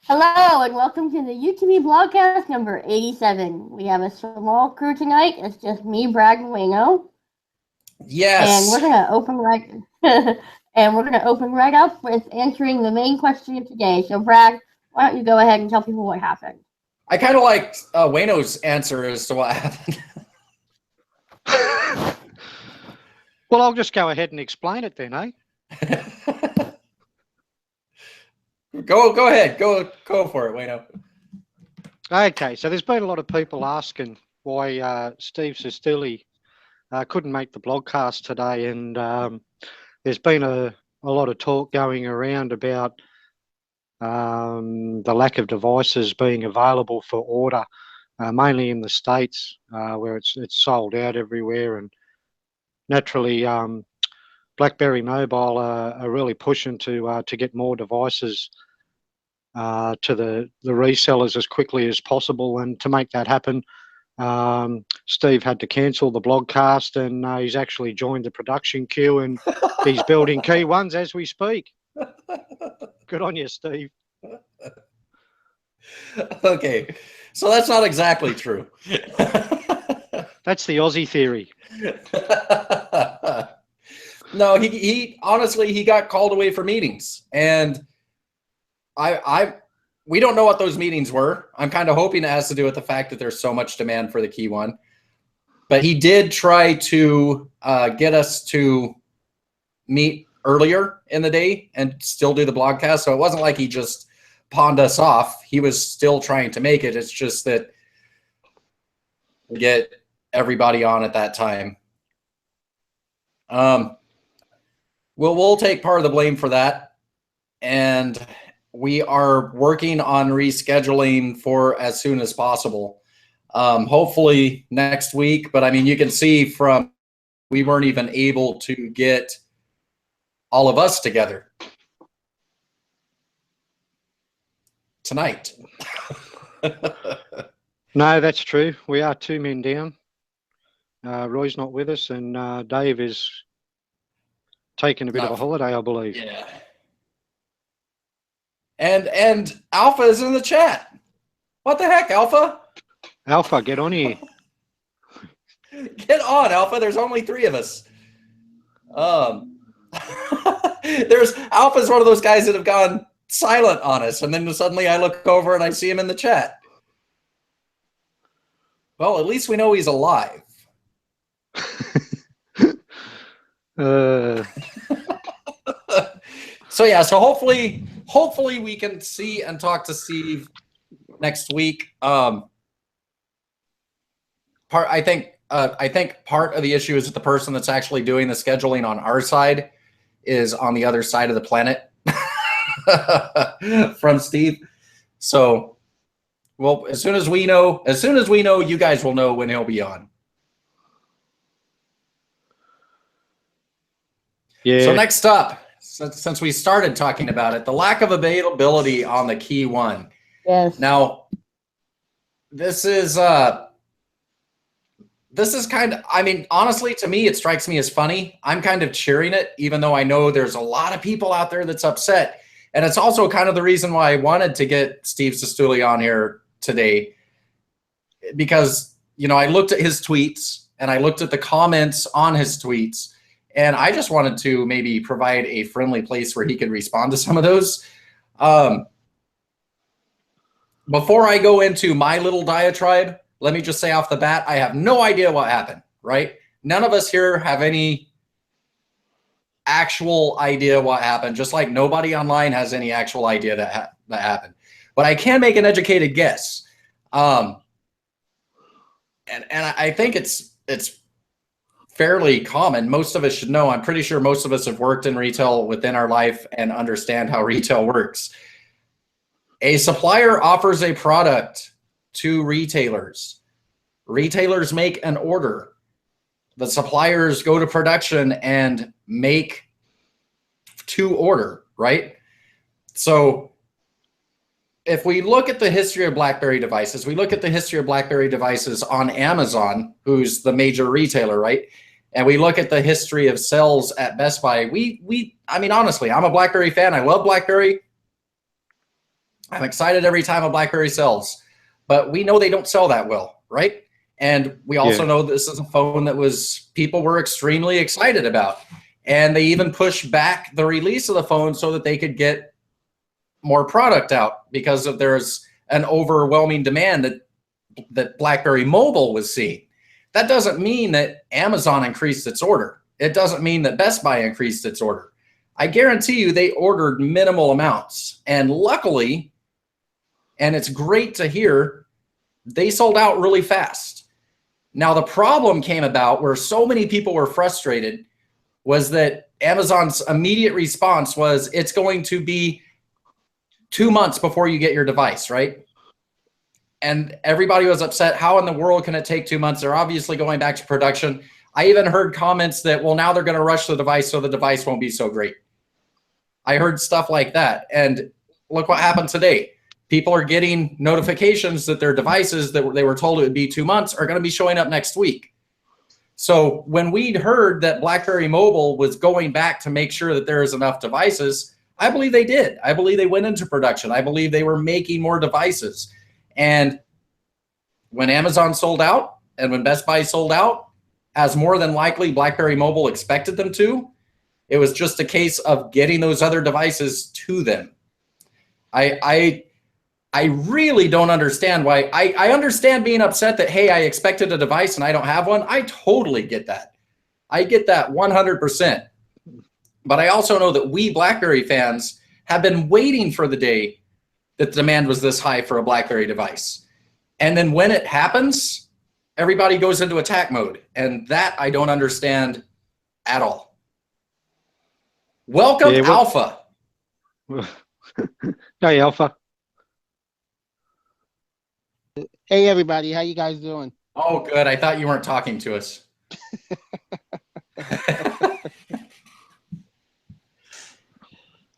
Hello and welcome to the UTB Blogcast number 87. We have a small crew tonight. It's just me, Brad, and Wayno. Yes. And we're gonna open right up with answering the main question of today. So, Brad, why don't you go ahead and tell people what happened? I kind of like Wayno's answer as to what happened. Well, I'll just go ahead and explain it then, eh? Go ahead. Go for it, Wayno. Okay, so there's been a lot of people asking why Steve Sestilli couldn't make the blogcast today, and there's been a lot of talk going around about the lack of devices being available for order, mainly in the States, where it's sold out everywhere, and naturally BlackBerry Mobile are really pushing to get more devices to the resellers as quickly as possible. And to make that happen, Steve had to cancel the blogcast, and he's actually joined the production queue, and he's building Key Ones as we speak. Good on you, Steve. Okay, so that's not exactly true. That's the Aussie theory. No, he honestly, he got called away for meetings, and we don't know what those meetings were. I'm kind of hoping it has to do with the fact that there's so much demand for the Key One, but he did try to get us to meet earlier in the day and still do the blogcast. So it wasn't like he just pawned us off. He was still trying to make it. It's just that we get everybody on at that time. We'll take part of the blame for that, and we are working on rescheduling for as soon as possible. Hopefully next week, but I mean, you can see from we weren't even able to get all of us together tonight. No, that's true. We are 2 men down. Roy's not with us, and Dave is taking a bit of a holiday, I believe. Yeah. And Alpha is in the chat. What the heck, Alpha? Alpha, get on here. Get on, Alpha. There's only 3 of us. There's Alpha's one of those guys that have gone silent on us, and then suddenly I look over and I see him in the chat. Well, at least we know he's alive. So yeah, so hopefully we can see and talk to Steve next week. I think part of the issue is that the person that's actually doing the scheduling on our side is on the other side of the planet from Steve. So, well, as soon as we know, you guys will know when he'll be on. Yeah. So next up, since we started talking about it, the lack of availability on the Key One. Yes. Now, this is kind of, I mean, honestly, to me, it strikes me as funny. I'm kind of cheering it, even though I know there's a lot of people out there that's upset. And it's also kind of the reason why I wanted to get Steve Sestilli on here today, because, you know, I looked at his tweets and I looked at the comments on his tweets, and I just wanted to maybe provide a friendly place where he could respond to some of those. Before I go into my little diatribe, let me just say off the bat, I have no idea what happened, right? None of us here have any actual idea what happened, just like nobody online has any actual idea that happened. But I can make an educated guess. And I think it's fairly common. Most of us should know. I'm pretty sure most of us have worked in retail within our life and understand how retail works. A supplier offers a product to retailers. Retailers make an order. The suppliers go to production and make to order, right? So if we look at the history of BlackBerry devices, we look at the history of BlackBerry devices on Amazon, who's the major retailer, right? And we look at the history of sales at Best Buy. I mean, honestly, I'm a BlackBerry fan. I love BlackBerry. I'm excited every time a BlackBerry sells, but we know they don't sell that well, right? And we also know this is a phone that people were extremely excited about. And they even pushed back the release of the phone so that they could get more product out because there's an overwhelming demand that BlackBerry Mobile was seeing. That doesn't mean that Amazon increased its order. It doesn't mean that Best Buy increased its order. I guarantee you they ordered minimal amounts. And luckily, and it's great to hear, they sold out really fast. Now, the problem came about where so many people were frustrated was that Amazon's immediate response was, it's going to be 2 months before you get your device, right? And everybody was upset. How in the world can it take 2 months? They're obviously going back to production. I even heard comments that, well, now they're going to rush the device so the device won't be so great. I heard stuff like that. And look what happened today. People are getting notifications that their devices that they were told it would be 2 months are going to be showing up next week. So when we'd heard that BlackBerry Mobile was going back to make sure that there is enough devices, I believe they did. I believe they went into production. I believe they were making more devices. And when Amazon sold out and when Best Buy sold out, as more than likely BlackBerry Mobile expected them to, it was just a case of getting those other devices to them. I really don't understand why. I understand being upset that, hey, I expected a device and I don't have one. I totally get that. I get that 100%. But I also know that we BlackBerry fans have been waiting for the day that the demand was this high for a BlackBerry device. And then when it happens, everybody goes into attack mode. And that I don't understand at all. Welcome, Alpha. Hey, Alpha. Hey, everybody. How you guys doing? Oh, good. I thought you weren't talking to us.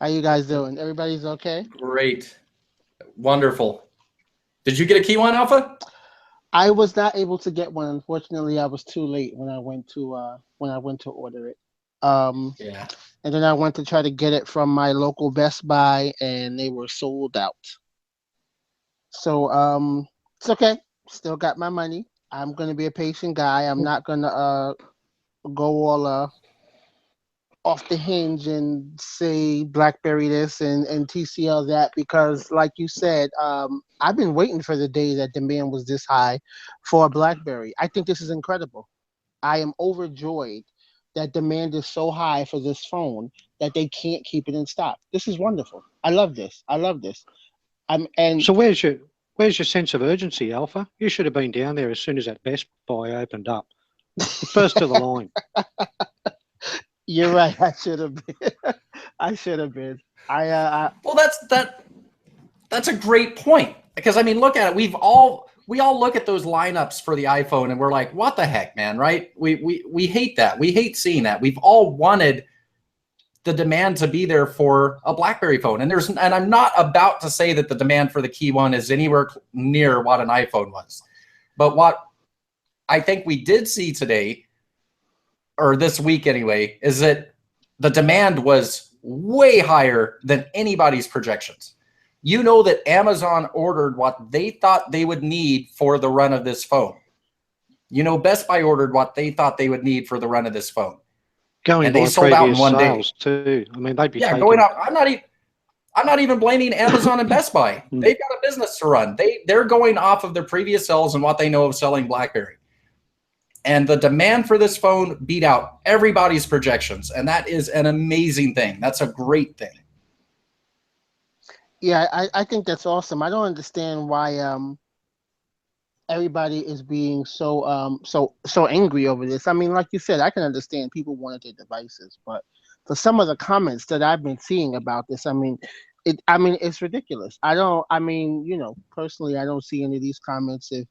How you guys doing? Everybody's okay? Great. Wonderful. Did you get a Key One, Alpha? I was not able to get one. Unfortunately, I was too late when I went to order it. Yeah. And then I went to try to get it from my local Best Buy, and they were sold out. So it's okay. Still got my money. I'm gonna be a patient guy. I'm not gonna go all off the hinge and say BlackBerry this and TCL that, because like you said, I've been waiting for the day that demand was this high for a BlackBerry. I think this is incredible. I am overjoyed that demand is so high for this phone that they can't keep it in stock. This is wonderful. I love this. So where's your sense of urgency, Alpha? You should have been down there as soon as that Best Buy opened up. First to the line. You're right. I should have been. I should have been. Well, that's a great point, because I mean, look at it. We all look at those lineups for the iPhone and we're like, what the heck, man, right? We hate that. We hate seeing that. We've all wanted the demand to be there for a BlackBerry phone. And I'm not about to say that the demand for the Key One is anywhere near what an iPhone was. But what I think we did see today, or this week anyway, is that the demand was way higher than anybody's projections. You know that Amazon ordered what they thought they would need for the run of this phone. You know, Best Buy ordered what they thought they would need for the run of this phone. Going and by they sold out in previous 1 day. sales too. I mean, they'd be taking... going up. I'm not even blaming Amazon and Best Buy. They've got a business to run. They're going off of their previous sales and what they know of selling BlackBerry. And the demand for this phone beat out everybody's projections, and that is an amazing thing. That's a great thing. Yeah, I think that's awesome. I don't understand why everybody is being so angry over this. I mean, like you said, I can understand people wanted their devices, but for some of the comments that I've been seeing about this, it's ridiculous. Personally, I don't see any of these comments if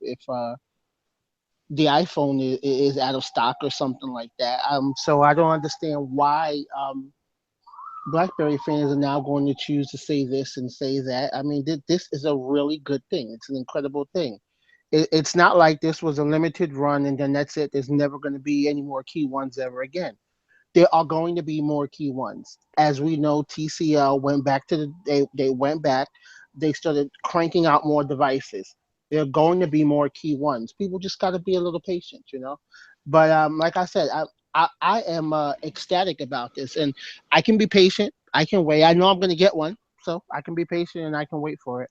the iPhone is out of stock or something like that. So I don't understand why BlackBerry fans are now going to choose to say this and say that. I mean, this is a really good thing. It's an incredible thing. It's not like this was a limited run and then that's it. There's never going to be any more Key Ones ever again. There are going to be more Key Ones. As we know, TCL went back to they went back. they started cranking out more devices. There are going to be more Key Ones. People just got to be a little patient, you know. But like I said, I am ecstatic about this, and I can be patient. I can wait. I know I'm going to get one, so I can be patient and I can wait for it.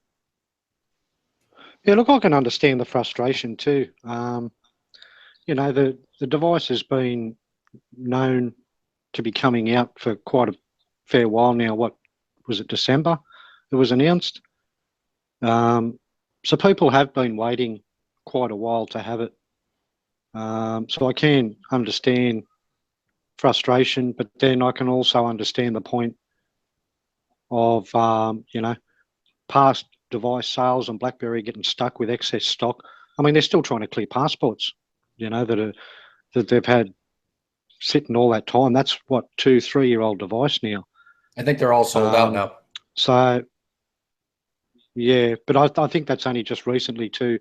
Yeah, look, I can understand the frustration too. You know, the device has been known to be coming out for quite a fair while now. What was it, December? It was announced. So people have been waiting quite a while to have it. So I can understand frustration, but then I can also understand the point of, you know, past device sales and BlackBerry getting stuck with excess stock. I mean, they're still trying to clear passports, you know, that they've had sitting all that time. That's what, 2-3-year-old device now. I think they're all sold out now. So, yeah, but I think that's only just recently too.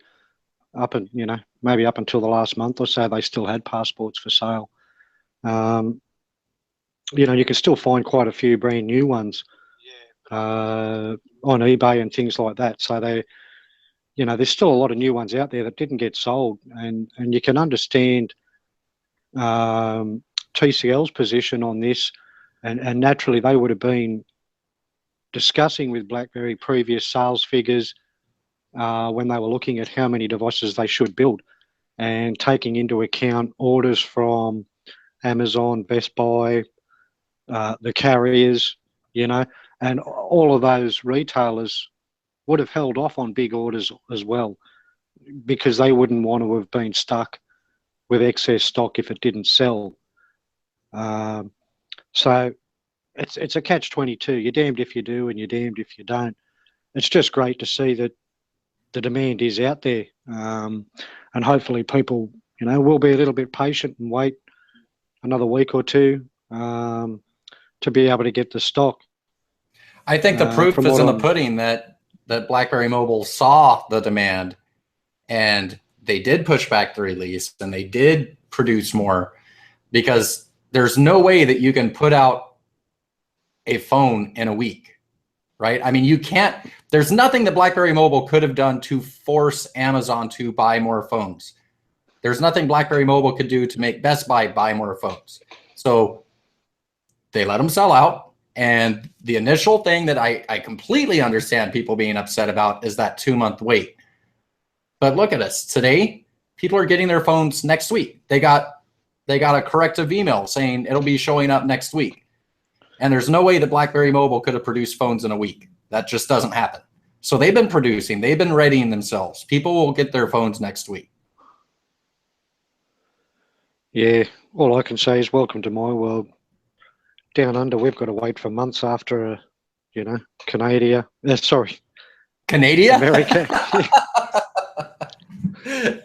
You know, maybe up until the last month or so, they still had passports for sale. You know, you can still find quite a few brand new ones on eBay and things like that. So you know, there's still a lot of new ones out there that didn't get sold, and you can understand TCL's position on this, and naturally they would have been discussing with BlackBerry previous sales figures when they were looking at how many devices they should build, and taking into account orders from Amazon, Best Buy, the carriers, you know, and all of those retailers would have held off on big orders as well, because they wouldn't want to have been stuck with excess stock if it didn't sell. So it's a catch-22. You're damned if you do and you're damned if you don't. It's just great to see that the demand is out there, and hopefully people, you know, will be a little bit patient and wait another week or two to be able to get the stock. I think the proof is in the pudding that BlackBerry Mobile saw the demand, and they did push back the release, and they did produce more, because there's no way that you can put out a phone in a week, right? I mean, you can't. There's nothing that BlackBerry Mobile could have done to force Amazon to buy more phones. There's nothing BlackBerry Mobile could do to make Best Buy buy more phones. So they let them sell out. And the initial thing that I completely understand people being upset about is that 2-month wait. But look at us today. People are getting their phones next week. They got a corrective email saying it'll be showing up next week. And there's no way that BlackBerry Mobile could have produced phones in a week. That just doesn't happen. So they've been producing. They've been readying themselves. People will get their phones next week. Yeah, all I can say is welcome to my world. Down under, we've got to wait for months after, you know, Canada. America.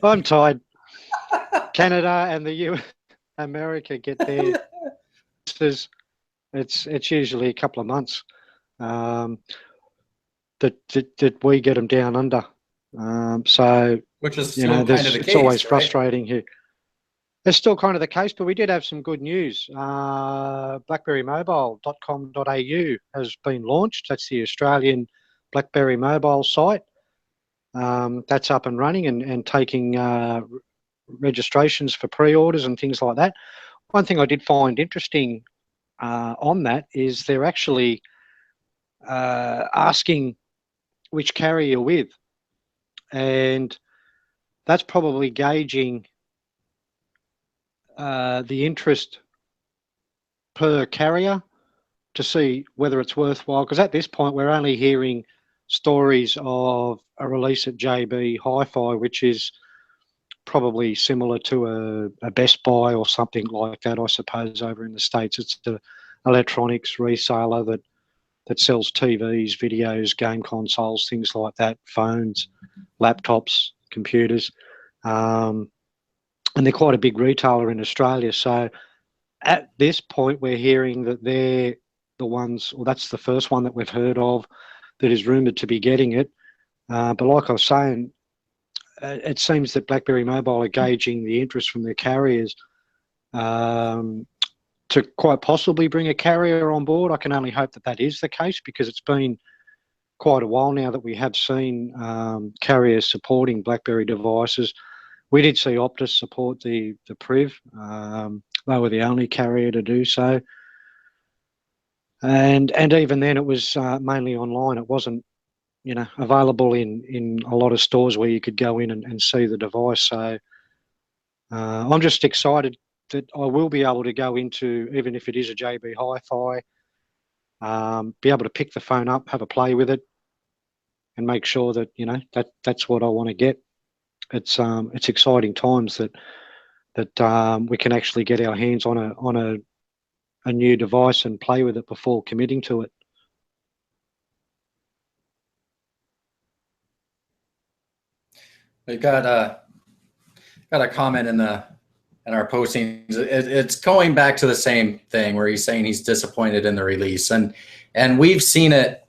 I'm tired. Canada and the America get there. It's usually a couple of months that we get them down under. So which is you know, kind of the it's case, always right? frustrating here. It's still kind of the case, but we did have some good news. BlackberryMobile.com.au has been launched. That's the Australian BlackBerry Mobile site. That's up and running and taking registrations for pre-orders and things like that. One thing I did find interesting on that is they're actually asking which carrier you're with, and that's probably gauging the interest per carrier to see whether it's worthwhile, because at this point we're only hearing stories of a release at JB Hi-Fi, which is probably similar to a Best Buy or something like that, I suppose, over in the States. It's the electronics reseller that sells TVs, videos, game consoles, things like that, phones, laptops, computers. And they're quite a big retailer in Australia. So at this point, we're hearing that they're the ones, or that's the first one that we've heard of that is rumoured to be getting it. But like I was saying, it seems that BlackBerry Mobile are gauging the interest from their carriers to quite possibly bring a carrier on board. I can only hope that that is the case, because it's been quite a while now that we have seen carriers supporting BlackBerry devices. We did see Optus support the Priv. They were the only carrier to do so. And even then, it was mainly online. It wasn't, available in a lot of stores where you could go in and see the device. So I'm just excited that I will be able to go into, even if it is a JB Hi-Fi, be able to pick the phone up, have a play with it, and make sure that that's what I want to get. It's exciting times that we can actually get our hands on a new device and play with it before committing to it. We got a comment in our postings. It's going back to the same thing where he's saying he's disappointed in the release, and we've seen it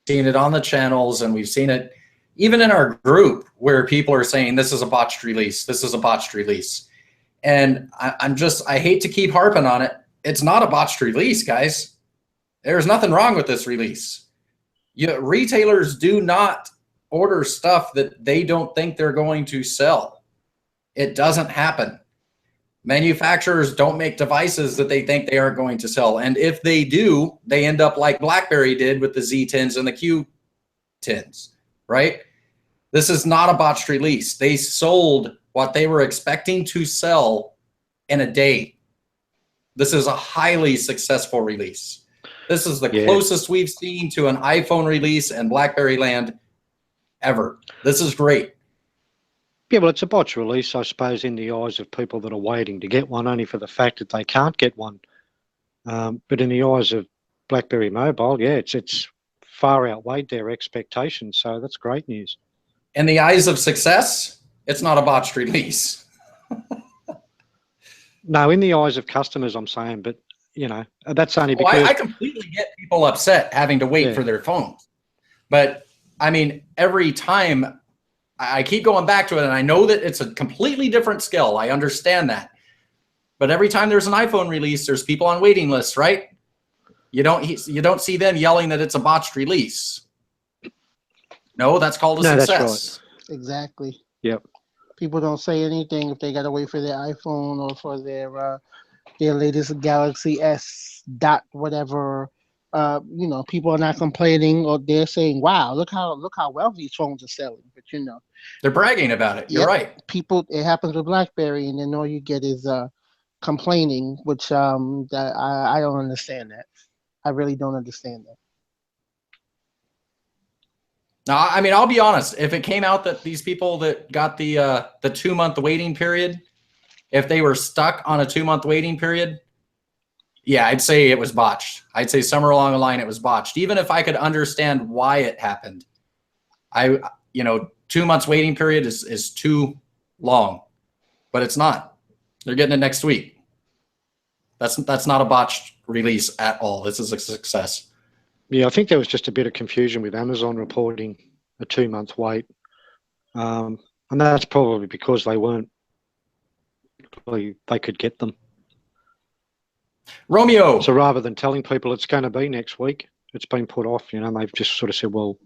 on the channels, and we've seen it even in our group where people are saying this is a botched release. This is a botched release, and I hate to keep harping on it. It's not a botched release, guys. There's nothing wrong with this release. Retailers do not order stuff that they don't think they're going to sell. It doesn't happen. Manufacturers don't make devices that they think they aren't going to sell. And if they do, they end up like BlackBerry did with the Z10s and the Q10s, right? This is not a botched release. They sold what they were expecting to sell in a day. This is a highly successful release. This is the closest we've seen to an iPhone release in BlackBerry land ever. This is great. Yeah, well, it's a botched release, I suppose, in the eyes of people that are waiting to get one, only for the fact that they can't get one. But in the eyes of BlackBerry Mobile, yeah, it's far outweighed their expectations. So that's great news. In the eyes of success, it's not a botched release. No, in the eyes of customers, I'm saying, but that's only because I completely get people upset having to wait for their phones. But I mean, every time I keep going back to it, and I know that it's a completely different scale. I understand that. But every time there's an iPhone release, there's people on waiting lists, right? You don't see them yelling that it's a botched release. No, that's called a success. That's right. Exactly. Yep. People don't say anything if they got to wait for their iPhone or for their latest Galaxy S dot whatever. People are not complaining, or they're saying, "Wow, look how well these phones are selling." But they're bragging about it. You're right. People, it happens with BlackBerry, and then all you get is complaining, which I don't understand that. I really don't understand that. Now, I mean, I'll be honest. If it came out that these people that got the 2-month waiting period, if they were stuck on a 2-month waiting period, yeah, I'd say it was botched. I'd say somewhere along the line it was botched. Even if I could understand why it happened, 2 months waiting period is too long, but it's not. They're getting it next week. That's not a botched release at all. This is a success. Yeah, I think there was just a bit of confusion with Amazon reporting a 2-month wait. And that's probably because they could get them. Romeo. So rather than telling people it's going to be next week, it's been put off, they've just sort of said, well,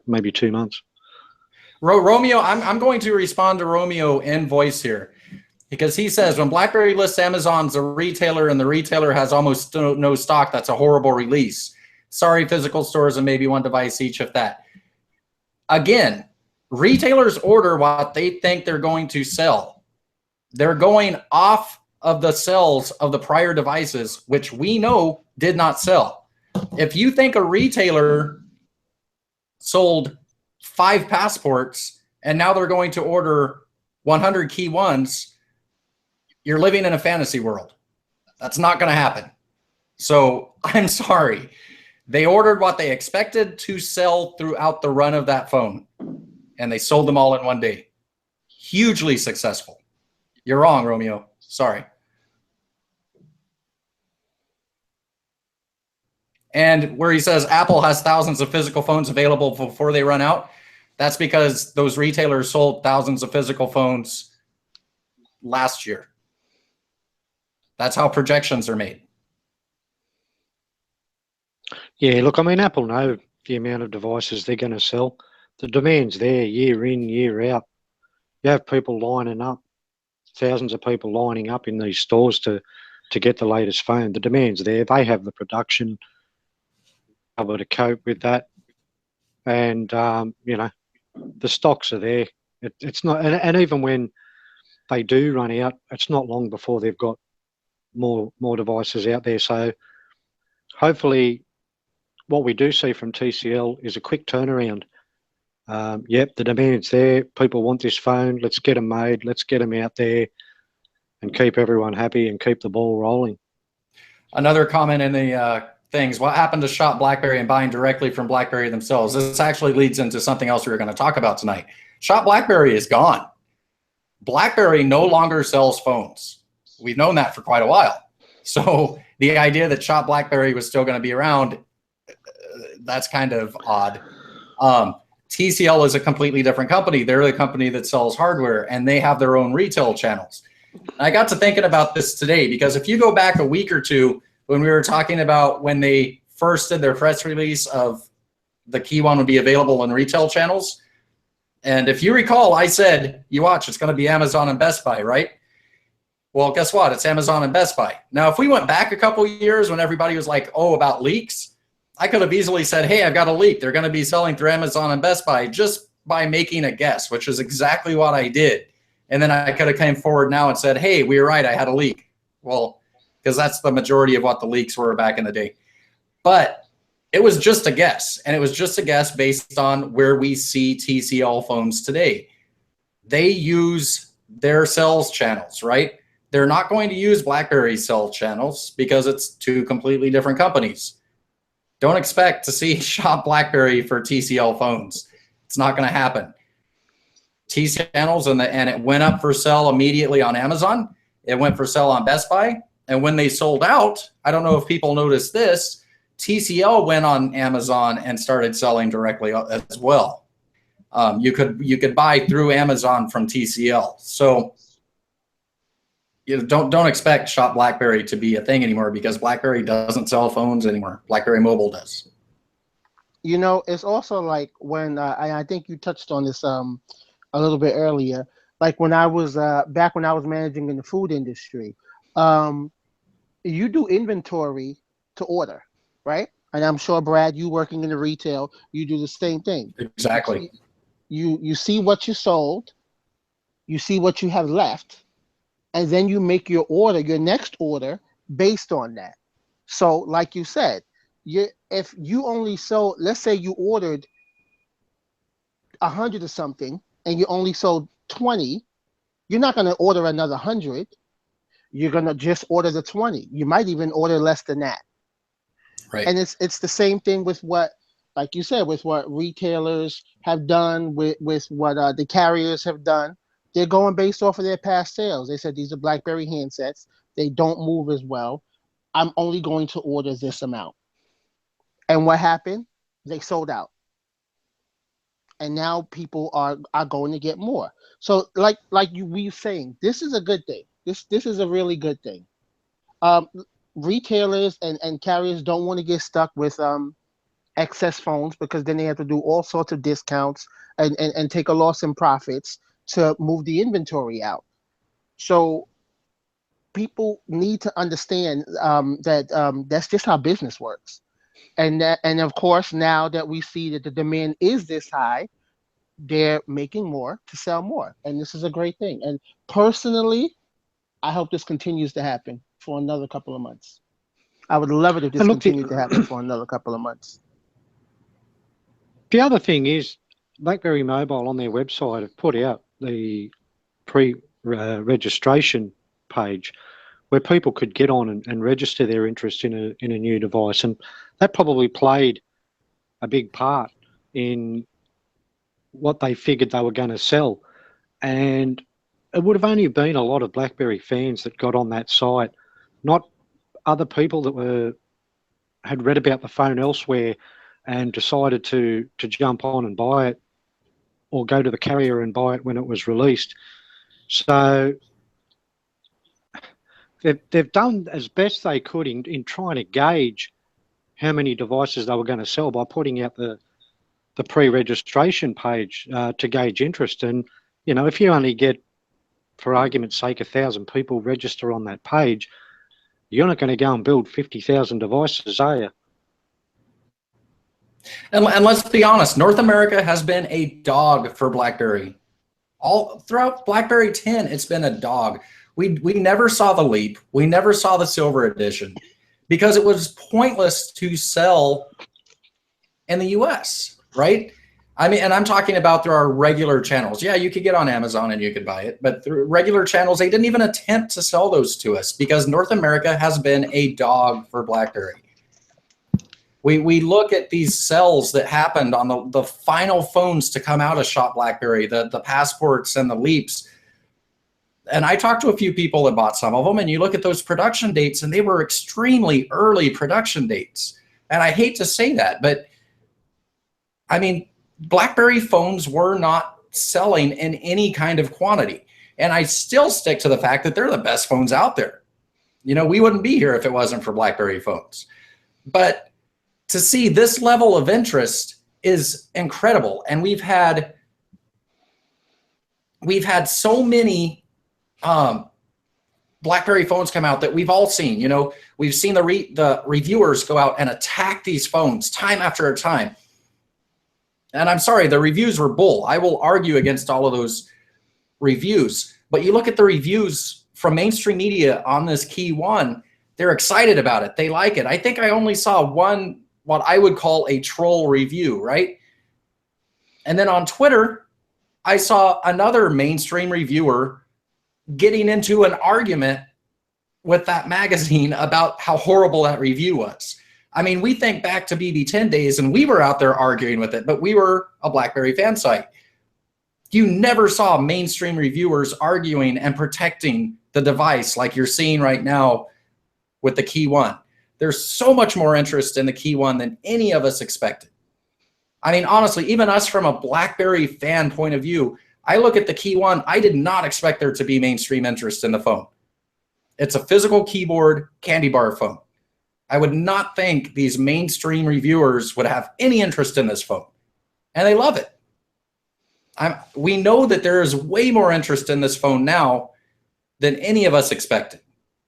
maybe 2 months. Romeo, I'm going to respond to Romeo in voice here, because he says when BlackBerry lists Amazon's a retailer and the retailer has almost no stock, that's a horrible release. Sorry, physical stores and maybe one device each, if that. Again, retailers order what they think they're going to sell. They're going off of the sales of the prior devices, which we know did not sell. If you think a retailer sold 5 passports and now they're going to order 100 Key Ones, you're living in a fantasy world. That's not going to happen. So I'm sorry. They ordered what they expected to sell throughout the run of that phone, and they sold them all in one day. Hugely successful. You're wrong, Romeo. Sorry. And where he says Apple has thousands of physical phones available before they run out, that's because those retailers sold thousands of physical phones last year. That's how projections are made. Yeah, look, I mean, Apple know the amount of devices they're going to sell. The demand's there year in, year out. You have people lining up, thousands of people lining up in these stores to get the latest phone. The demand's there. They have the production able to cope with that. And, you know, the stocks are there. It's not, and even when they do run out, it's not long before they've got more devices out there. So hopefully what we do see from TCL is a quick turnaround. Yep, the demand's there. People want this phone. Let's get them made. Let's get them out there and keep everyone happy and keep the ball rolling. Another comment in the things, what happened to Shop BlackBerry and buying directly from BlackBerry themselves? This actually leads into something else we were going to talk about tonight. Shop BlackBerry is gone. BlackBerry no longer sells phones. We've known that for quite a while. So the idea that Shop BlackBerry was still going to be around, that's kind of odd. TCL is a completely different company. They're the company that sells hardware, and they have their own retail channels. I got to thinking about this today, because if you go back a week or two when we were talking about when they first did their press release of the Key One would be available in retail channels, and if you recall, I said, you watch, it's going to be Amazon and Best Buy, right? Well, guess what? It's Amazon and Best Buy. Now, if we went back a couple years when everybody was like, oh, about leaks, I could have easily said, hey, I've got a leak. They're going to be selling through Amazon and Best Buy, just by making a guess, which is exactly what I did. And then I could have came forward now and said, hey, we were right, I had a leak. Well, because that's the majority of what the leaks were back in the day. But it was just a guess, and it was just a guess based on where we see TCL phones today. They use their sales channels, right? They're not going to use BlackBerry sales channels because it's two completely different companies. Don't expect to see Shop BlackBerry for TCL phones. It's not going to happen. TCL channels, and it went up for sale immediately on Amazon. It went for sale on Best Buy. And when they sold out, I don't know if people noticed this, TCL went on Amazon and started selling directly as well. You could buy through Amazon from TCL. So you know, don't expect Shop BlackBerry to be a thing anymore, because BlackBerry doesn't sell phones anymore. BlackBerry Mobile does. You know, it's also like when I think you touched on this a little bit earlier. Like when I was back when I was managing in the food industry, you do inventory to order, right? And I'm sure, Brad, you working in the retail, you do the same thing. Exactly. You see what you sold, you see what you have left, and then you make your order, your next order, based on that. So, like you said, if you only sold, let's say you ordered 100 or something, and you only sold 20, you're not going to order another 100. You're going to just order the 20. You might even order less than that. Right. And it's the same thing with what, like you said, with what retailers have done, with what the carriers have done. They're going based off of their past sales. They said these are BlackBerry handsets. They don't move as well. I'm only going to order this amount. And what happened? They sold out. And now people are going to get more. So like we were saying, this is a good thing. This is a really good thing. Retailers and carriers don't want to get stuck with excess phones, because then they have to do all sorts of discounts and take a loss in profits to move the inventory out. So people need to understand that that's just how business works. And of course, now that we see that the demand is this high, they're making more to sell more. And this is a great thing. And personally, I hope this continues to happen for another couple of months. I would love it if this continued to happen for another couple of months. The other thing is, BlackBerry Mobile on their website have put out the pre-registration page where people could get on and register their interest in a new device, and that probably played a big part in what they figured they were going to sell. And it would have only been a lot of BlackBerry fans that got on that site, not other people that had read about the phone elsewhere and decided to jump on and buy it, or go to the carrier and buy it when it was released. So they've done as best they could in trying to gauge how many devices they were going to sell by putting out the pre-registration page to gauge interest. And, you know, if you only get, for argument's sake, 1,000 people register on that page, you're not going to go and build 50,000 devices, are you? And let's be honest, North America has been a dog for BlackBerry. All throughout BlackBerry 10, it's been a dog. We never saw the Leap. We never saw the Silver Edition because it was pointless to sell in the US, right? I mean, and I'm talking about through our regular channels. Yeah, you could get on Amazon and you could buy it, but through regular channels, they didn't even attempt to sell those to us because North America has been a dog for BlackBerry. We look at these sales that happened on the final phones to come out of Shop BlackBerry, the Passports and the Leaps. And I talked to a few people that bought some of them, and you look at those production dates, and they were extremely early production dates. And I hate to say that, but I mean, BlackBerry phones were not selling in any kind of quantity. And I still stick to the fact that they're the best phones out there. You know, we wouldn't be here if it wasn't for BlackBerry phones. But to see this level of interest is incredible. And we've had so many BlackBerry phones come out that we've all seen. You know, we've seen the reviewers go out and attack these phones time after time. And I'm sorry, the reviews were bull. I will argue against all of those reviews. But you look at the reviews from mainstream media on this Key One, they're excited about it. They like it. I think I only saw one, what I would call a troll review, right? And then on Twitter, I saw another mainstream reviewer getting into an argument with that magazine about how horrible that review was. I mean, we think back to BB10 days and we were out there arguing with it, but we were a BlackBerry fan site. You never saw mainstream reviewers arguing and protecting the device like you're seeing right now with the Key One. There's so much more interest in the Key One than any of us expected. I mean, honestly, even us from a BlackBerry fan point of view, I look at the Key One, I did not expect there to be mainstream interest in the phone. It's a physical keyboard candy bar phone. I would not think these mainstream reviewers would have any interest in this phone. And they love it. We know that there is way more interest in this phone now than any of us expected.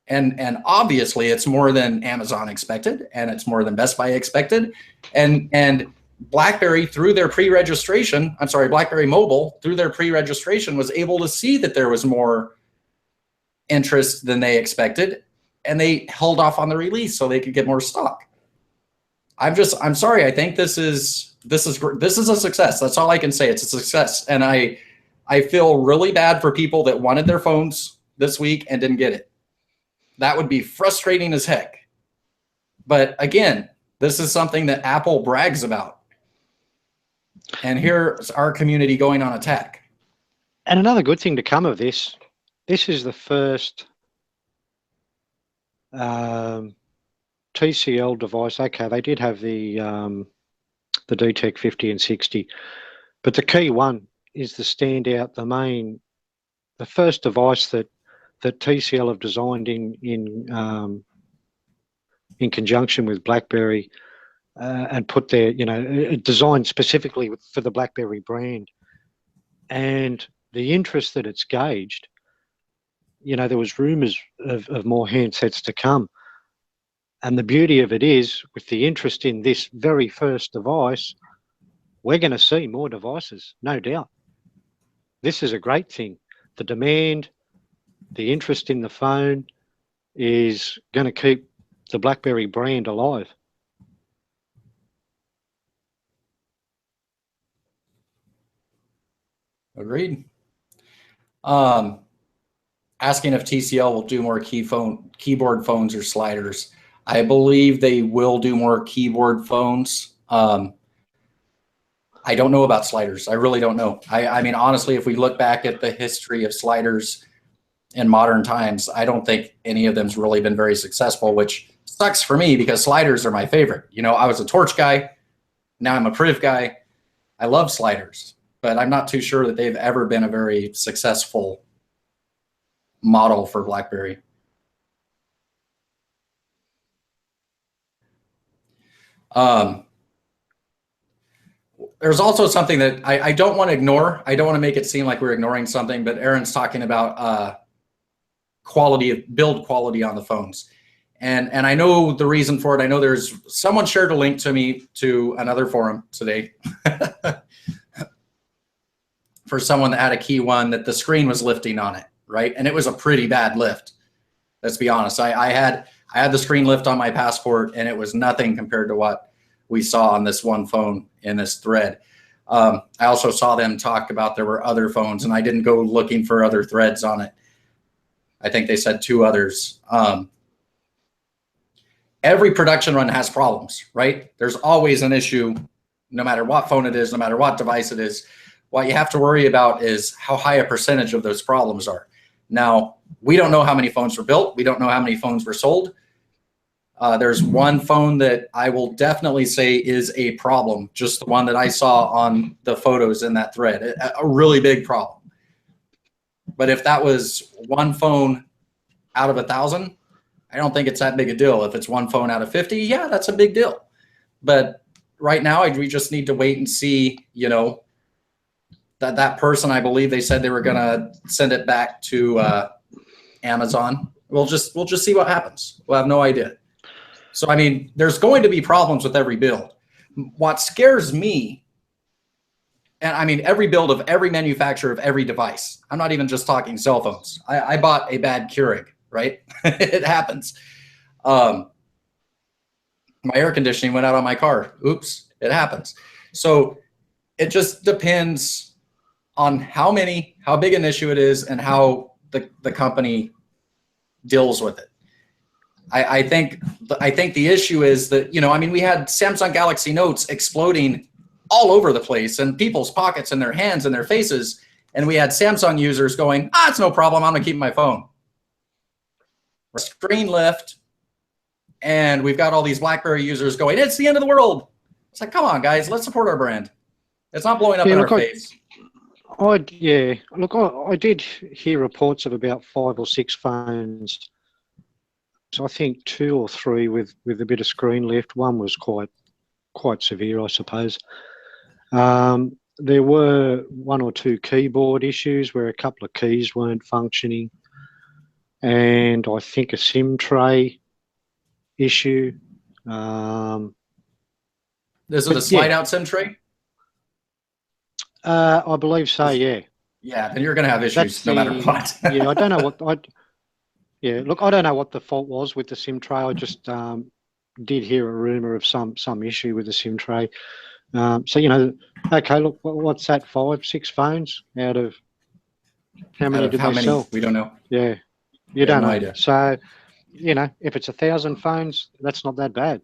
And obviously it's more than Amazon expected, and it's more than Best Buy expected. And BlackBerry through their pre-registration, I'm sorry, BlackBerry Mobile through their pre-registration was able to see that there was more interest than they expected, and they held off on the release so they could get more stock. I'm sorry, I think this is a success. That's all I can say. It's a success. And I feel really bad for people that wanted their phones this week and didn't get it. That would be frustrating as heck. But again, this is something that Apple brags about. And here's our community going on attack. And another good thing to come of this is the first TCL device. Okay, they did have the DTEC 50 and 60, but the Key One is the standout, the first device that TCL have designed in conjunction with BlackBerry and put their, designed specifically for the BlackBerry brand. And the interest that it's gauged, there was rumors of more handsets to come. And the beauty of it is, with the interest in this very first device, we're going to see more devices, no doubt. This is a great thing. The demand, the interest in the phone is going to keep the BlackBerry brand alive. Agreed. Asking if TCL will do more keyboard phones or sliders. I believe they will do more keyboard phones. I don't know about sliders. I really don't know. I mean, honestly, if we look back at the history of sliders in modern times, I don't think any of them's really been very successful, which sucks for me because sliders are my favorite. I was a Torch guy. Now I'm a Priv guy. I love sliders, but I'm not too sure that they've ever been a very successful model for BlackBerry. There's also something that I don't want to ignore. I don't want to make it seem like we're ignoring something, but Aaron's talking about build quality on the phones. And I know the reason for it. I know there's someone shared a link to me to another forum today for someone that had a Key One that the screen was lifting on it, right? And it was a pretty bad lift. Let's be honest. I had the screen lift on my Passport, and it was nothing compared to what we saw on this one phone in this thread. I also saw them talk about there were other phones, and I didn't go looking for other threads on it. I think they said 2 others. Every production run has problems, right? There's always an issue, no matter what phone it is, no matter what device it is. What you have to worry about is how high a percentage of those problems are. Now, we don't know how many phones were built. We don't know how many phones were sold. There's one phone that I will definitely say is a problem, just the one that I saw on the photos in that thread, a really big problem. But if that was one phone out of 1,000, I don't think it's that big a deal. If it's one phone out of 50, yeah, that's a big deal. But right now, we just need to wait and see, you know, that person, I believe they said they were going to send it back to Amazon. We'll just see what happens. We'll have no idea. So, I mean, there's going to be problems with every build. What scares me, and I mean, every build of every manufacturer of every device, I'm not even just talking cell phones. I bought a bad Keurig, right? It happens. My air conditioning went out on my car. Oops, it happens. So it just depends on how big an issue it is and how the company deals with it. I think the issue is that, you know, I mean, we had Samsung Galaxy Notes exploding all over the place in people's pockets and their hands and their faces. And we had Samsung users going, it's no problem. I'm going to keep my phone. Screen lift. And we've got all these BlackBerry users going, it's the end of the world. It's like, come on, guys, let's support our brand. It's not blowing up in our face. I did hear reports of about 5 or 6 phones. So I think 2 or 3 with a bit of screen lift. One was quite severe, I suppose. There were 1 or 2 keyboard issues where a couple of keys weren't functioning, and I think a SIM tray issue. Is it a slide out SIM tray? I believe so. Yeah. Yeah, then you're going to have issues no matter what. Yeah, I don't know what. Yeah, look, I don't know what the fault was with the SIM tray. I just did hear a rumor of some issue with the SIM tray. So, you know, okay, look, what's that? 5, 6 phones out of how many did they sell? We don't know. Yeah, you don't know. No idea. So, you know, if it's 1,000 phones, that's not that bad.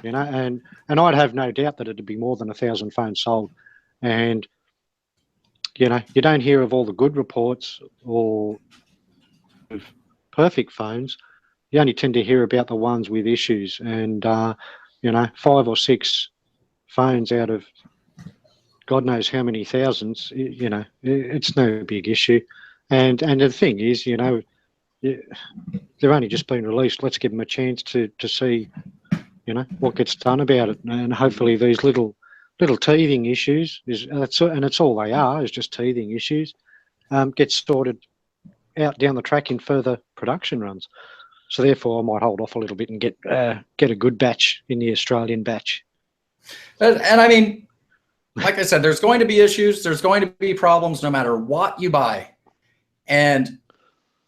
You know, and I'd have no doubt that it'd be more than 1,000 phones sold. And, you know, you don't hear of all the good reports or of perfect phones. You only tend to hear about the ones with issues. And, you know, 5 or 6 phones out of God knows how many thousands, you know, it's no big issue. And the thing is, you know, they're only just been released. Let's give them a chance to see, you know, what gets done about it. And hopefully these little teething issues, and it's all they are, is just teething issues, get sorted out down the track in further production runs. So therefore I might hold off a little bit and get a good batch in the Australian batch. And I mean, like I said, there's going to be issues. There's going to be problems no matter what you buy. And,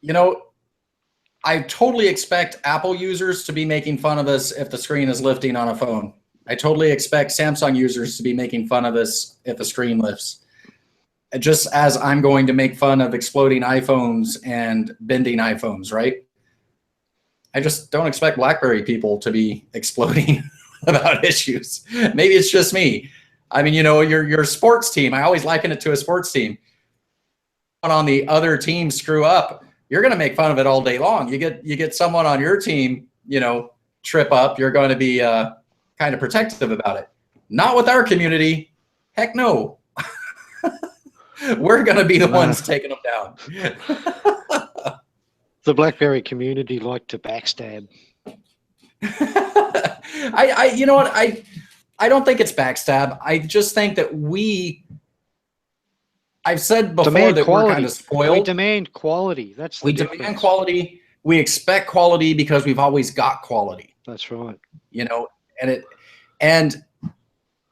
you know, I totally expect Apple users to be making fun of us if the screen is lifting on a phone. I totally expect Samsung users to be making fun of us if the screen lifts. Just as I'm going to make fun of exploding iPhones and bending iPhones, right? I just don't expect BlackBerry people to be exploding about issues. Maybe it's just me. I mean, you know, your sports team, I always liken it to a sports team. On the other team screw up, you're going to make fun of it all day long. You get someone on your team, you know, trip up, you're going to be kind of protective about it. Not with our community. Heck no. We're going to be the ones taking them down. The BlackBerry community like to backstab. You know what? I don't think it's backstab. I just think that I've said before Demand that quality. we're kind of spoiled. We demand quality. That's the We difference. demand quality. We expect quality because we've always got quality. That's right. You know,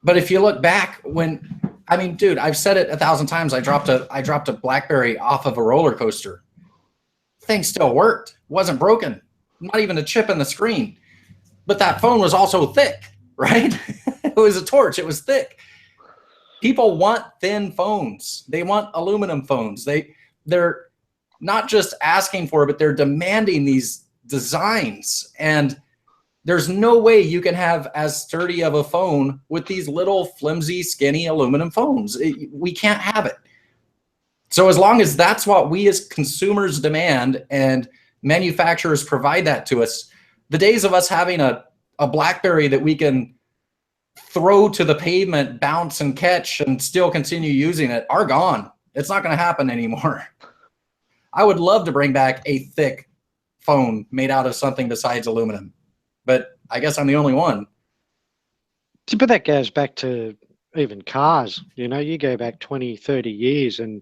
but if you look back dude, I've said it 1,000 times. I dropped a BlackBerry off of a roller coaster. Thing still worked. Wasn't broken. Not even a chip in the screen. But that phone was also thick, right? It was a torch. It was thick. People want thin phones. They want aluminum phones. They're not just asking for it, but they're demanding these designs. And there's no way you can have as sturdy of a phone with these little flimsy, skinny aluminum phones. We can't have it. So as long as that's what we as consumers demand and manufacturers provide that to us, the days of us having a BlackBerry that we can throw to the pavement, bounce and catch and still continue using it are gone. It's not going to happen anymore. I would love to bring back a thick phone made out of something besides aluminum, but I guess I'm the only one. But that goes back to even cars. You know, you go back 20, 30 years and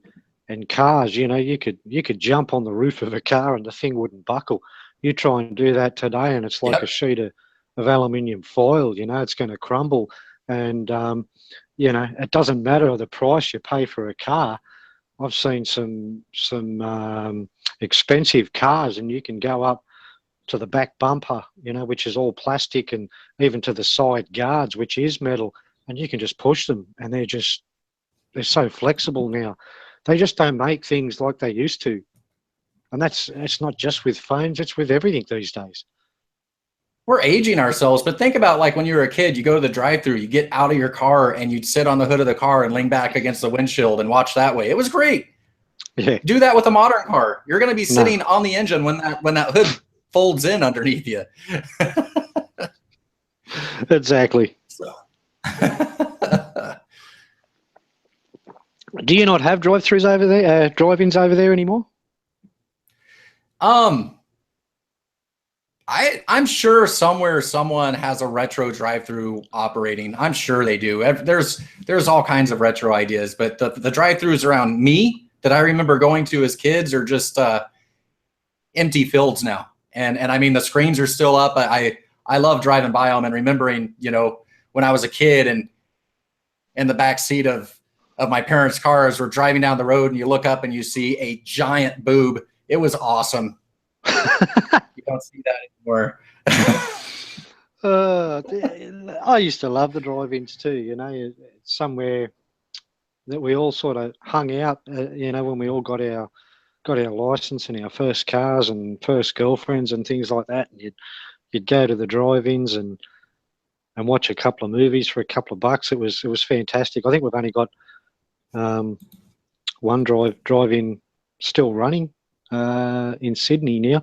cars, you know, you could jump on the roof of a car and the thing wouldn't buckle. You try and do that today and it's like a sheet of aluminium foil, you know, it's going to crumble. And, you know, it doesn't matter the price you pay for a car. I've seen some expensive cars and you can go up to the back bumper, you know, which is all plastic, and even to the side guards, which is metal, and you can just push them, and they're so flexible now. They just don't make things like they used to. And it's not just with phones, it's with everything these days. We're aging ourselves, but think about like when you were a kid, you go to the drive-thru, you get out of your car and you'd sit on the hood of the car and lean back against the windshield and watch that way. It was great. Yeah. Do that with a modern car. You're going to be sitting on the engine when that hood folds in underneath you. Exactly. So. Do you not have drive-thrus over there, drive-ins over there anymore? I'm sure somewhere someone has a retro drive-through operating. I'm sure they do. There's all kinds of retro ideas, but the drive-thrus around me that I remember going to as kids are just empty fields now. And I mean, the screens are still up. I love driving by them and remembering, you know, when I was a kid and in the back seat of my parents' cars, we're driving down the road and you look up and you see a giant boob. It was awesome. You don't see that anymore. I used to love the drive-ins too. You know, it's somewhere that we all sort of hung out. You know, when we all got our license and our first cars and first girlfriends and things like that, and you'd go to the drive-ins and watch a couple of movies for a couple of bucks. It was fantastic. I think we've only got one drive-in still running in Sydney now.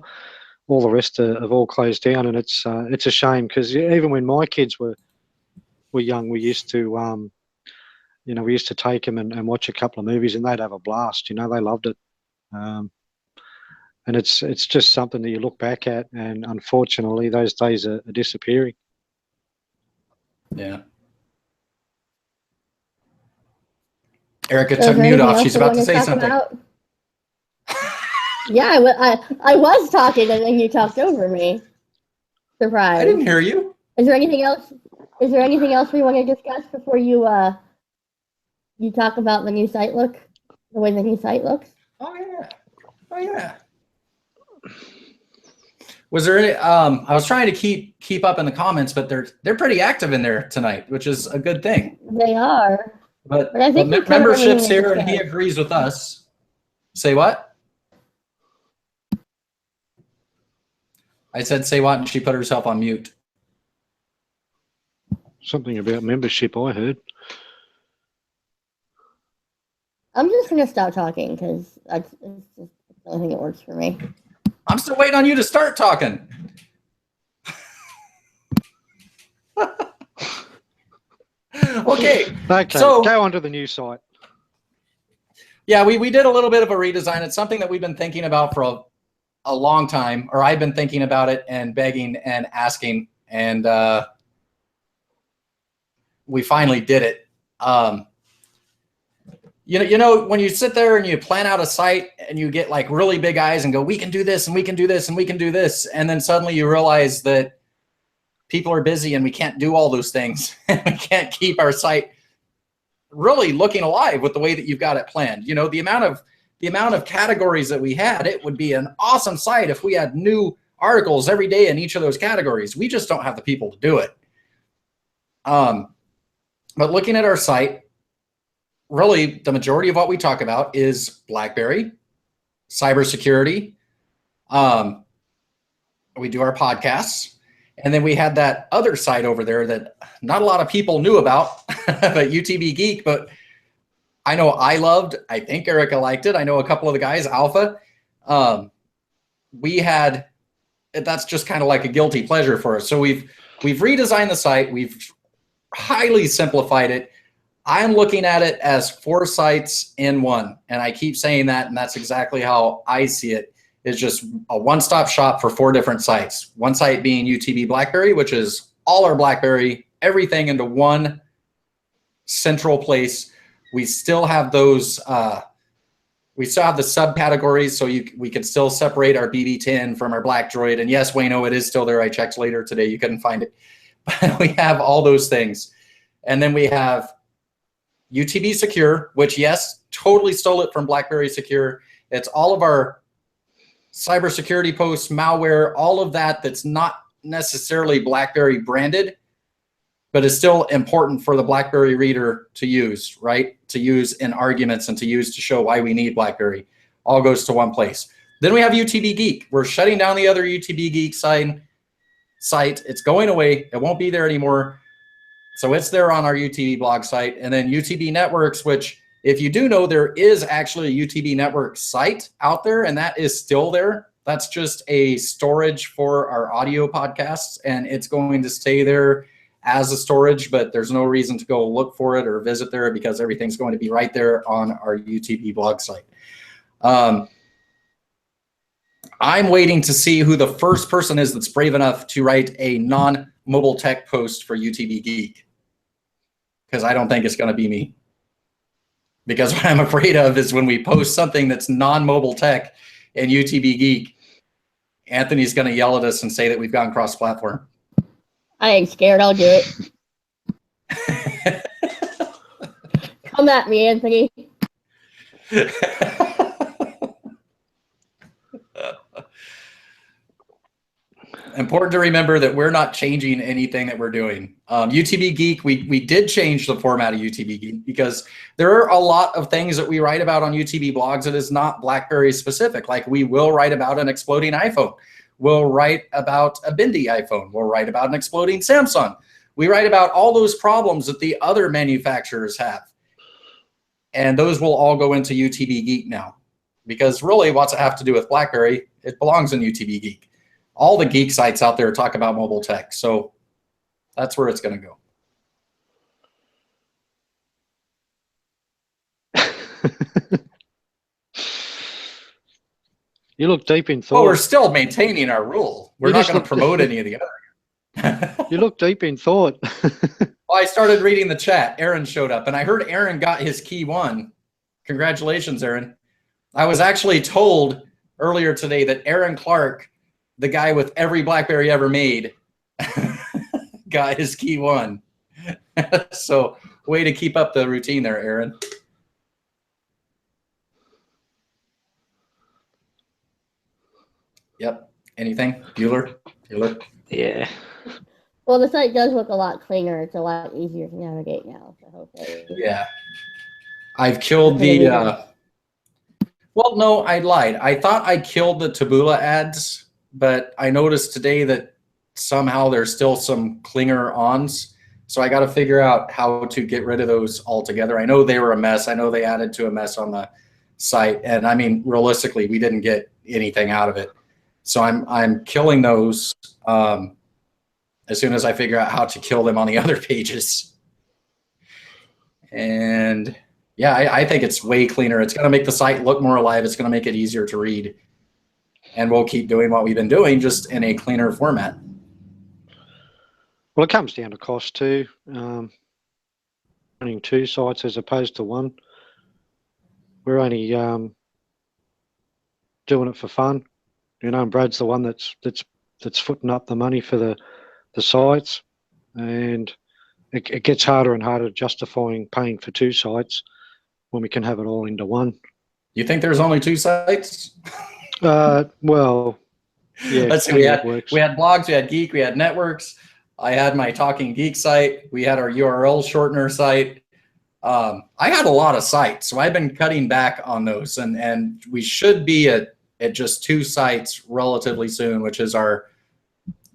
All the rest have all closed down, and it's a shame, because even when my kids were young, we used to we used to take them and watch a couple of movies, and they'd have a blast. You know, they loved it. And it's just something that you look back at, and unfortunately those days are disappearing. Yeah. Erica took mute off. She's about to say something. Yeah, I was talking and then you talked over me. Surprise. I didn't hear you. Is there anything else? Is there anything else we want to discuss before you talk about the new site look, the way the new site looks? Oh yeah. Was there any? I was trying to keep up in the comments, but they're pretty active in there tonight, which is a good thing. They are. But I think membership's here, and he agrees with us. Say what? I said say what, and she put herself on mute. Something about membership, I heard. I'm just going to stop talking because I don't think it works for me. I'm still waiting on you to start talking. Okay. So go on to the new site. Yeah, we did a little bit of a redesign. It's something that we've been thinking about for a long time, or I've been thinking about it and begging and asking. And we finally did it. You know, when you sit there and you plan out a site and you get like really big eyes and go, we can do this and we can do this and we can do this. And then suddenly you realize that people are busy and we can't do all those things. We can't keep our site really looking alive with the way that you've got it planned. You know, the amount of categories that we had, it would be an awesome site if we had new articles every day in each of those categories. We just don't have the people to do it. But looking at our site, really, the majority of what we talk about is BlackBerry, cybersecurity. We do our podcasts. And then we had that other site over there that not a lot of people knew about, but UTB Geek. But I know I loved. I think Erica liked it. I know a couple of the guys, Alpha. That's just kind of like a guilty pleasure for us. So we've redesigned the site. We've highly simplified it. I'm looking at it as 4 sites in one. And I keep saying that, and that's exactly how I see it. It's just a one-stop shop for 4 different sites. One site being UTB BlackBerry, which is all our BlackBerry, everything into one central place. We still have those, we still have the subcategories, so we can still separate our BB10 from our Black Droid. And yes, Wayno, it is still there. I checked later today. You couldn't find it. But we have all those things. And then we have UTB Secure, which, yes, totally stole it from BlackBerry Secure. It's all of our cybersecurity posts, malware, all of that that's not necessarily BlackBerry branded, but is still important for the BlackBerry reader to use, right? To use in arguments and to use to show why we need BlackBerry. All goes to one place. Then we have UTB Geek. We're shutting down the other UTB Geek site. It's going away. It won't be there anymore. So it's there on our UTB blog site. And then UTB Networks, which if you do know, there is actually a UTB Network site out there, and that is still there. That's just a storage for our audio podcasts, and it's going to stay there as a storage, but there's no reason to go look for it or visit there because everything's going to be right there on our UTB blog site. I'm waiting to see who the first person is that's brave enough to write a non-mobile tech post for UTB Geek, because I don't think it's going to be me. Because what I'm afraid of is when we post something that's non-mobile tech in UTB Geek, Anthony's going to yell at us and say that we've gone cross-platform. I ain't scared. I'll do it. Come at me, Anthony. Important to remember that we're not changing anything that we're doing. UTB Geek, we did change the format of UTB Geek because there are a lot of things that we write about on UTB blogs that is not BlackBerry specific. Like we will write about an exploding iPhone. We'll write about a bendy iPhone. We'll write about an exploding Samsung. We write about all those problems that the other manufacturers have. And those will all go into UTB Geek now. Because really, what's it have to do with BlackBerry? It belongs in UTB Geek. All the geek sites out there talk about mobile tech. So that's where it's going to go. You look deep in thought. Well, we're still maintaining our rule. We're not going to promote any of the other. You look deep in thought. Well, I started reading the chat. Aaron showed up, and I heard Aaron got his Key One. Congratulations, Aaron. I was actually told earlier today that Aaron Clark, the guy with every BlackBerry ever made, got his Key One. So way to keep up the routine there, Aaron. Yep. Anything? Bueller? Yeah. Well, the site does look a lot cleaner. It's a lot easier to navigate now. So hopefully. Yeah. I've killed the... well, no, I lied. I thought I killed the Taboola ads, but I noticed today that somehow there's still some Klinger ons. So I got to figure out how to get rid of those altogether. I know they were a mess. I know they added to a mess on the site. And I mean, realistically, we didn't get anything out of it. So I'm killing those as soon as I figure out how to kill them on the other pages. And yeah, I think it's way cleaner. It's going to make the site look more alive. It's going to make it easier to read. And we'll keep doing what we've been doing, just in a cleaner format. Well, it comes down to cost too. running 2 sites as opposed to 1. We're only doing it for fun, you know. And Brad's the one that's footing up the money for the sites, and it gets harder and harder justifying paying for 2 sites when we can have it all into 1. You think there's only 2 sites? Well, yeah. Let's see. We had blogs, we had Geek, we had networks. I had my Talking Geek site. We had our URL shortener site. I had a lot of sites, so I've been cutting back on those, and we should be at just 2 sites relatively soon, which is our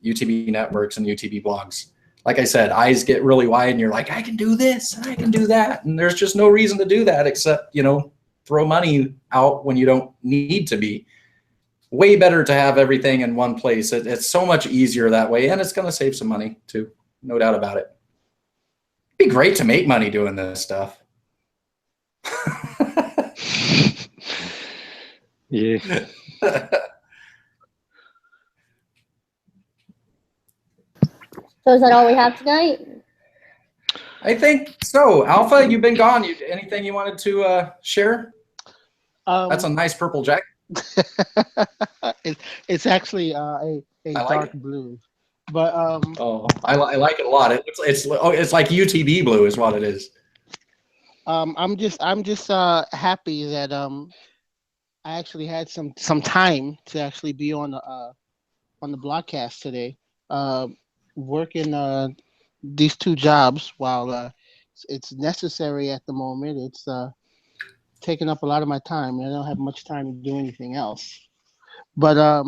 UTB networks and UTB blogs. Like I said, eyes get really wide and you're like, I can do this and I can do that. And there's just no reason to do that except, you know, throw money out when you don't need to be. Way better to have everything in one place. It's so much easier that way, and it's going to save some money too. No doubt about it. It'd be great to make money doing this stuff. Yeah. So is that all we have tonight? I think so. Alpha, you've been gone. Anything you wanted to share? That's a nice purple jacket. It's actually a dark blue, but oh, I like it a lot. It's like UTB blue is what it is. I'm just happy that I actually had some time to actually be on the Blogcast today, working these 2 jobs while it's necessary at the moment. It's taking up a lot of my time. I don't have much time to do anything else. But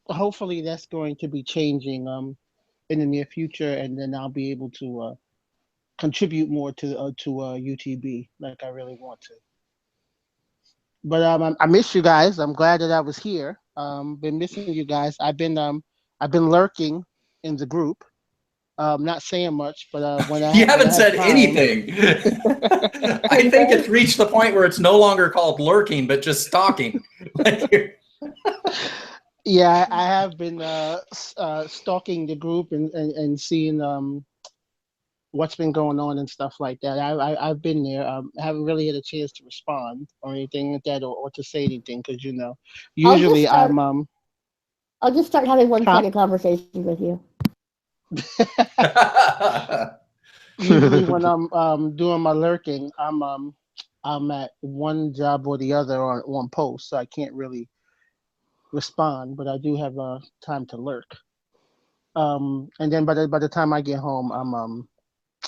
hopefully that's going to be changing in the near future, and then I'll be able to contribute more to UTB like I really want to. But I miss you guys. I'm glad that I was here. Been missing you guys. I've been lurking in the group. Not saying much, but when you haven't said anything. I think it's reached the point where it's no longer called lurking, but just stalking. Yeah, I have been stalking the group and seeing what's been going on and stuff like that. I've been there. I haven't really had a chance to respond or anything like that, or to say anything, because you know, usually I'll just start having one-sided conversations with you. Usually when I'm doing my lurking, I'm at one job or the other on one post, so I can't really respond. But I do have time to lurk. And then by the time I get home,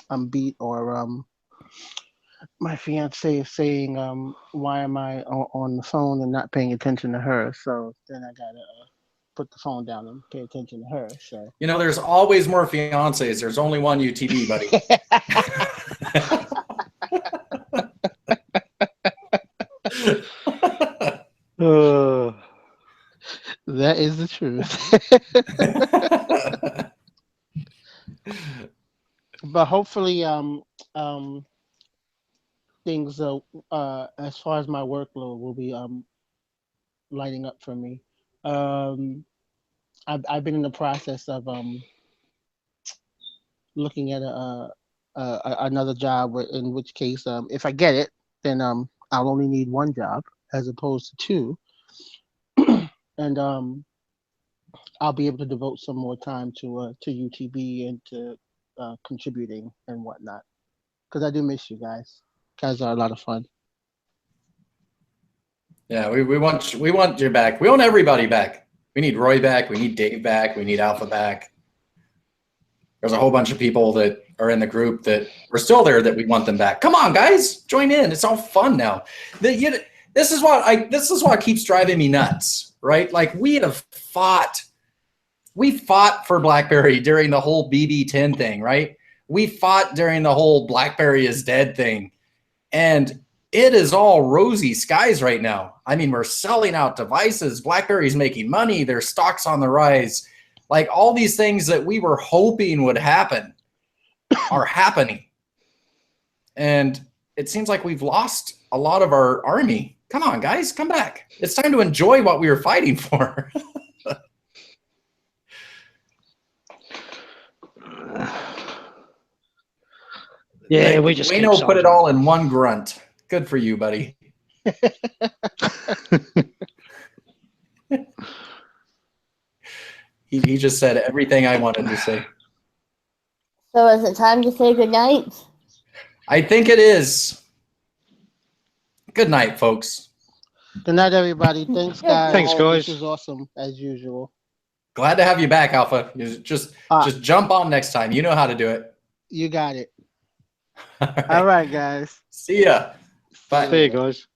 I'm beat, or my fiance is saying, why am I on the phone and not paying attention to her? So then I gotta put the phone down and pay attention to her. So, you know, there's always more fiancés. There's only one UTB, buddy. That is the truth. But hopefully, things as far as my workload will be lighting up for me. I've been in the process of looking at another job, in which case, if I get it, then I'll only need 1 job as opposed to 2, and I'll be able to devote some more time to UTB and to contributing and whatnot, because I do miss you guys. You guys are a lot of fun. Yeah, we want you back. We want everybody back. We need Roy back. We need Dave back. We need Alpha back. There's a whole bunch of people that are in the group that were still there that we want them back. Come on, guys, join in. It's all fun now. This is what keeps driving me nuts, right? Like we fought for BlackBerry during the whole BB10 thing, right? We fought during the whole BlackBerry is dead thing, and it is all rosy skies right now. I mean, we're selling out devices. BlackBerry's making money. Their stock's on the rise. Like all these things that we were hoping would happen are happening. And it seems like we've lost a lot of our army. Come on, guys, come back. It's time to enjoy what we were fighting for. Yeah, we just keep Wayno put it soldiering all on. in one grunt. Good for you, buddy. He just said everything I wanted to say. So is it time to say goodnight? I think it is. Good night, folks. Good night, everybody. Thanks, guys. Thanks, guys. This was awesome, as usual. Glad to have you back, Alpha. Just jump on next time. You know how to do it. You got it. All right. All right, guys. See ya. Bye. See you guys.